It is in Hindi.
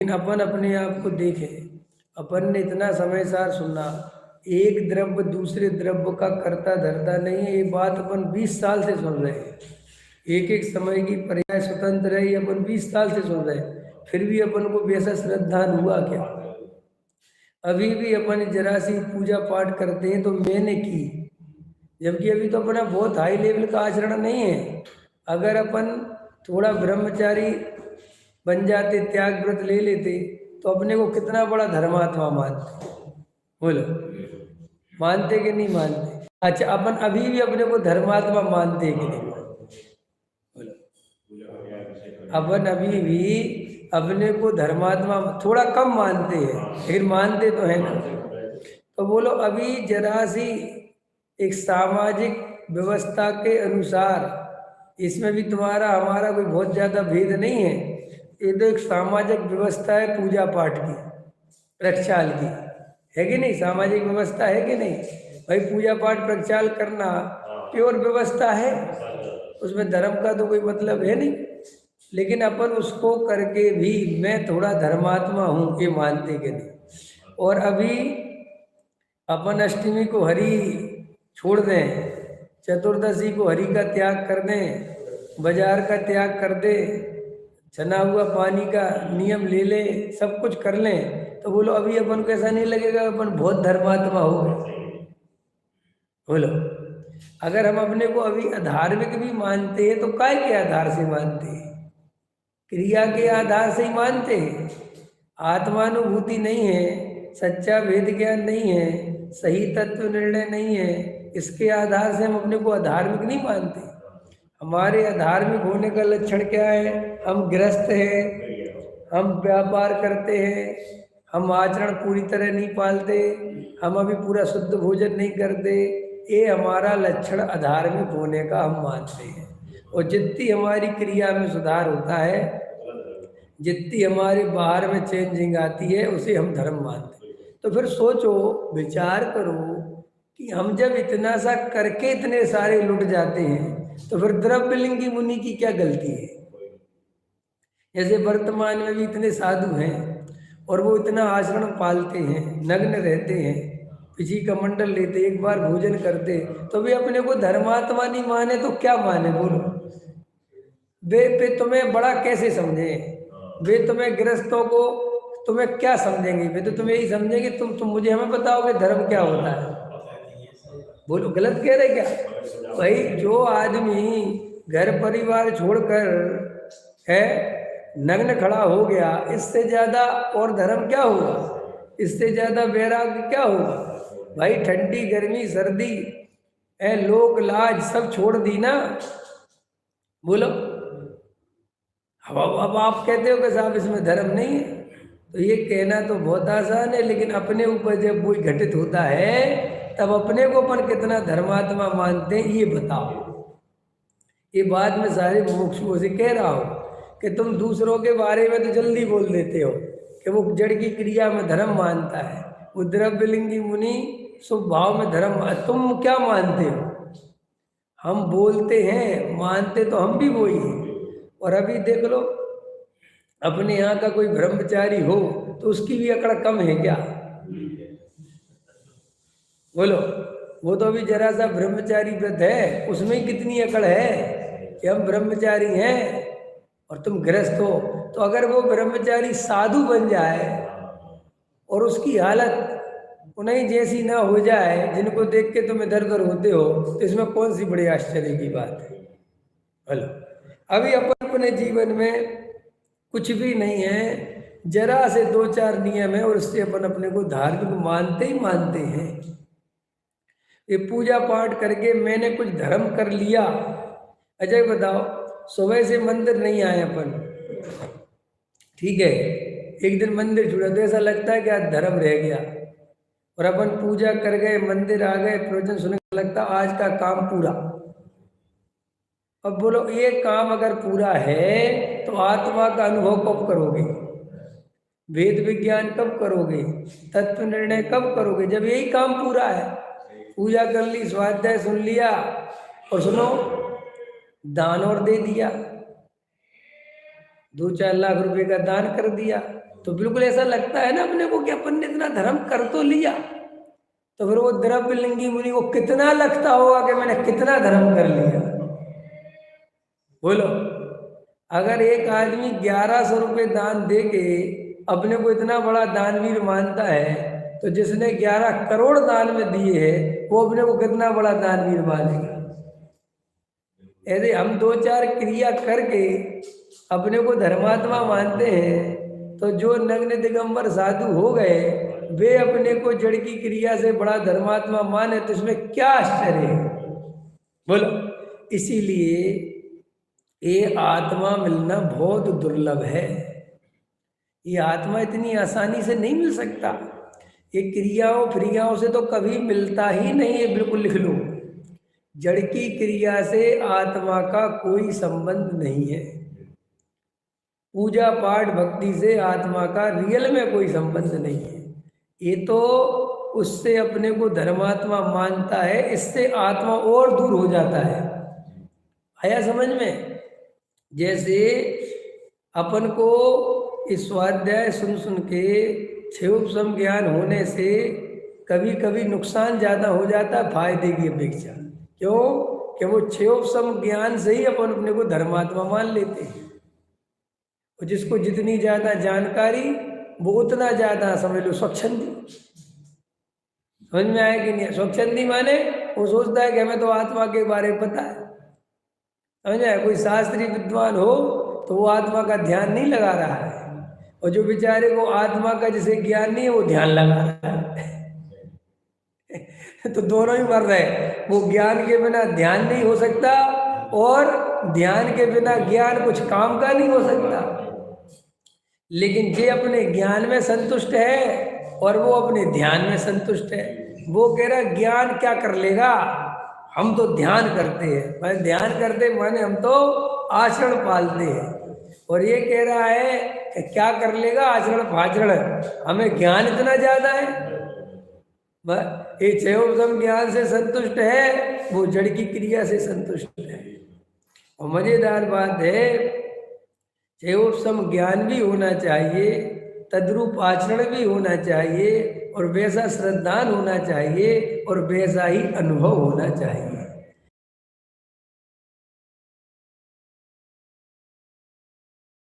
लेकिन अपन अपने आप को देखें, अपन ने इतना समय सार सुना, एक द्रव्य दूसरे द्रव्य का करता धरता नहीं है, ये बात अपन 20 साल से सुन रहे हैं। एक एक समय की पर्याय स्वतंत्र है, ये अपन 20 साल से सुन रहे हैं, फिर भी अपन को वैसा श्रद्धा हुआ क्या? अभी भी अपन जरा सी पूजा पाठ करते हैं तो मैंने की, जबकि अभी तो अपना बहुत हाई लेवल का आचरण नहीं है। अगर अपन थोड़ा ब्रह्मचारी बन जाते, त्याग व्रत ले लेते, तो अपने को कितना बड़ा धर्मात्मा मानते। बोलो, मानते कि नहीं मानते? अच्छा, अपन अभी भी अपने को धर्मात्मा मानते कि नहीं मानते? बोलो, अपन अभी भी अपने को धर्मात्मा थोड़ा कम मानते हैं, लेकिन मानते तो है ना। तो बोलो, अभी जरा सी एक सामाजिक व्यवस्था के अनुसार, इसमें भी तुम्हारा हमारा कोई बहुत ज्यादा भेद नहीं है। ये तो एक सामाजिक व्यवस्था है पूजा पाठ की, प्रक्षाल की, है कि नहीं? सामाजिक व्यवस्था है कि नहीं भाई? पूजा पाठ प्रक्षाल करना प्योर व्यवस्था है, उसमें धर्म का तो कोई मतलब है नहीं। लेकिन अपन उसको करके भी मैं थोड़ा धर्मात्मा हूँ, ये मानते कि नहीं? और अभी अपन अष्टमी को हरि छोड़ दें, चतुर्दशी को हरि का त्याग कर दें, बाजार का त्याग कर दे, छना हुआ पानी का नियम ले ले, सब कुछ कर लें, तो बोलो अभी अपन को ऐसा नहीं लगेगा अपन बहुत धर्मात्मा हो गए? बोलो, अगर हम अपने को अभी अधार्मिक भी मानते हैं तो काय के आधार से मानते हैं? क्रिया के आधार से ही मानते हैं। आत्मानुभूति नहीं है, सच्चा वेद ज्ञान नहीं है, सही तत्व निर्णय नहीं है, इसके आधार से हम अपने को अधार्मिक नहीं मानते। हमारे अधार्मिक होने का लक्षण क्या है? हम गृहस्थ हैं, हम व्यापार करते हैं, हम आचरण पूरी तरह नहीं पालते, हम अभी पूरा शुद्ध भोजन नहीं करते, ये हमारा लक्षण अधार्मिक होने का हम मानते हैं। और जितनी हमारी क्रिया में सुधार होता है, जितनी हमारे बाहर में चेंजिंग आती है, उसे हम धर्म मानते हैं। तो फिर सोचो, विचार करो कि हम जब इतना सा करके इतने सारे लुट जाते हैं, तो फिर द्रव्यलिंगी मुनि की क्या गलती है? जैसे वर्तमान में भी इतने साधु हैं और वो इतना आचरण पालते हैं, नग्न रहते हैं, किसी का मंडल लेते, एक बार भोजन करते, तो वे अपने को धर्मात्मा नहीं माने तो क्या माने? बोलो, वे तुम्हें बड़ा कैसे समझे? वे तुम्हें गृहस्थों को तुम्हें क्या समझेंगे? वे तो तुम्हें यही समझेंगे, तुम मुझे हमें बताओगे धर्म क्या होता है। बोलो, गलत कह रहे क्या? भाई, जो आदमी घर परिवार छोड़कर है नग्न खड़ा हो गया, इससे ज्यादा और धर्म क्या होगा? इससे ज्यादा वैराग्य क्या होगा? भाई, ठंडी गर्मी सर्दी है, लोक लाज सब छोड़ दी ना। बोलो, अब आप कहते हो कि साहब इसमें धर्म नहीं है, तो ये कहना तो बहुत आसान है, लेकिन अपने ऊपर जब कोई घटित होता है तब अपने को अपन कितना धर्मात्मा मानते हैं ये बताओ। ये बात मैं सारे मुमुक्षुओं से कह रहा हूँ कि तुम दूसरों के बारे में तो जल्दी बोल देते हो कि वो जड़ की क्रिया में धर्म मानता है, वो द्रव्यलिंगी मुनि शुभ भाव में धर्म, तुम क्या मानते हो? हम बोलते हैं, मानते तो हम भी वही हैं। और अभी देख लो, अपने यहाँ का कोई ब्रह्मचारी हो तो उसकी भी अकड़ कम है क्या? बोलो, वो तो अभी जरा सा ब्रह्मचारी व्रत है, उसमें कितनी अकड़ है कि हम ब्रह्मचारी हैं और तुम गृहस्थ हो। तो अगर वो ब्रह्मचारी साधु बन जाए और उसकी हालत उन्हीं जैसी ना हो जाए जिनको देख के तुम इधर उधर होते हो, तो इसमें कौन सी बड़ी आश्चर्य की बात है? बोलो, अभी अपन अपने जीवन में कुछ भी नहीं है, जरा से 2-4 नियम है और उससे अपन अपने को धार्मिक मानते ही मानते हैं। ये पूजा पाठ करके मैंने कुछ धर्म कर लिया। अजय बताओ, सुबह से मंदिर नहीं आए अपन, ठीक है, एक दिन मंदिर छूटा तो ऐसा लगता है कि आज धर्म रह गया, और अपन पूजा कर गए, मंदिर आ गए, प्रवचन सुनने लगता आज का काम पूरा। अब बोलो, ये काम अगर पूरा है तो आत्मा का अनुभव कब करोगे? वेद विज्ञान कब करोगे? तत्व निर्णय कब करोगे? जब यही काम पूरा है। पूजा कर ली, स्वाध्याय सुन लिया, और सुनो, दान और दे दिया, 2-4 लाख रुपए का दान कर दिया, तो बिल्कुल ऐसा लगता है ना अपने को कि अपन ने इतना धर्म कर तो लिया, तो फिर वो द्रव्यलिंगी मुनि को कितना लगता होगा कि मैंने कितना धर्म कर लिया। बोलो, अगर एक आदमी 1100 रुपये दान दे के अपने को इतना बड़ा दानवीर मानता है, तो जिसने 11 करोड़ दान में दिए है वो अपने को कितना बड़ा दानवीर मानेगा। ऐसे हम 2-4 क्रिया करके अपने को धर्मात्मा मानते हैं, तो जो नग्न दिगंबर साधु हो गए वे अपने को जड़ की क्रिया से बड़ा धर्मात्मा माने, तो इसमें क्या आश्चर्य है। बोलो, इसीलिए ये आत्मा मिलना बहुत दुर्लभ है। ये आत्मा इतनी आसानी से नहीं मिल सकता। ये क्रियाओं क्रियाओं से तो कभी मिलता ही नहीं है। बिल्कुल लिख लो, जड़ की क्रिया से आत्मा का कोई संबंध नहीं है। पूजा पाठ भक्ति से आत्मा का रियल में कोई संबंध नहीं है। ये तो उससे अपने को धर्मात्मा मानता है, इससे आत्मा और दूर हो जाता है। आया समझ में? जैसे अपन को इस स्वाध्याय सुन सुन के क्षयोपशम ज्ञान होने से कभी कभी नुकसान ज़्यादा हो जाता है फायदे की अपेक्षा। क्यों? कि वो क्षयोपशम ज्ञान से ही अपन अपने को धर्मात्मा मान लेते हैं। और जिसको जितनी ज़्यादा जानकारी वो उतना ज़्यादा समझ लो स्वच्छंदी। समझ में आया कि नहीं? स्वच्छंदी माने वो सोचता है कि हमें तो आत्मा के बारे में पता है। समझ आया? कोई शास्त्रीय विद्वान हो तो वो आत्मा का ध्यान नहीं लगा रहा है, और जो बेचारे को आत्मा का जिसे ज्ञान नहीं है वो ध्यान लगा रहा है। तो दोनों ही मर रहे। वो ज्ञान के बिना ध्यान नहीं हो सकता, और ध्यान के बिना ज्ञान कुछ काम का नहीं हो सकता। लेकिन जे अपने ज्ञान में संतुष्ट है और वो अपने ध्यान में संतुष्ट है, वो कह रहा है ज्ञान क्या कर लेगा, हम तो ध्यान करते हैं। माने ध्यान करते माने हम तो आचरण पालते हैं। और ये कह रहा है कि क्या कर लेगा, आचरण फाचरण, हमें ज्ञान इतना ज़्यादा है। ये क्षयोपशम ज्ञान से संतुष्ट है, वो जड़ की क्रिया से संतुष्ट है। और मजेदार बात है, क्षयोपशम ज्ञान भी होना चाहिए, तद्रूप आचरण भी होना चाहिए, और वैसा श्रद्धान होना चाहिए, और वैसा ही अनुभव होना चाहिए।